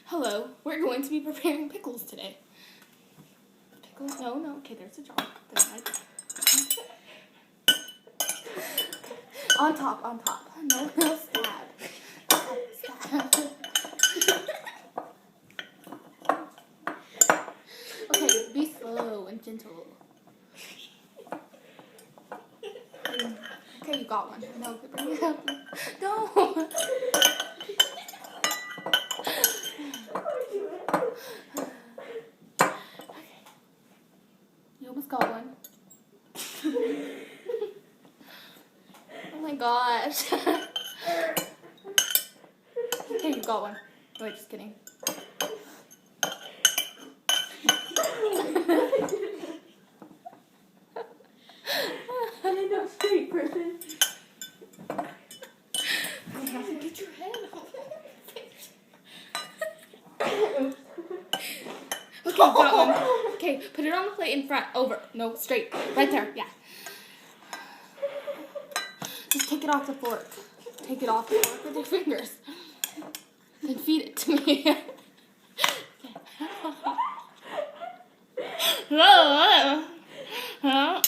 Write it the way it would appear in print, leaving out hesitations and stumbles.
Hello, we're going to be preparing pickles today. Pickles? No. Okay, there's a jar. On top. No, stab. Okay, be slow and gentle. Okay, you got one. No, bring it up. No. You almost got one. Oh my gosh. Okay, you got one. Wait, just kidding. I know, straight person. Get your head off. Okay, got one. Okay, put it on the plate in front. Over. No, straight. Right there. Yeah. Just take it off the fork. Take it off the fork with your fingers. Then feed it to me. Okay.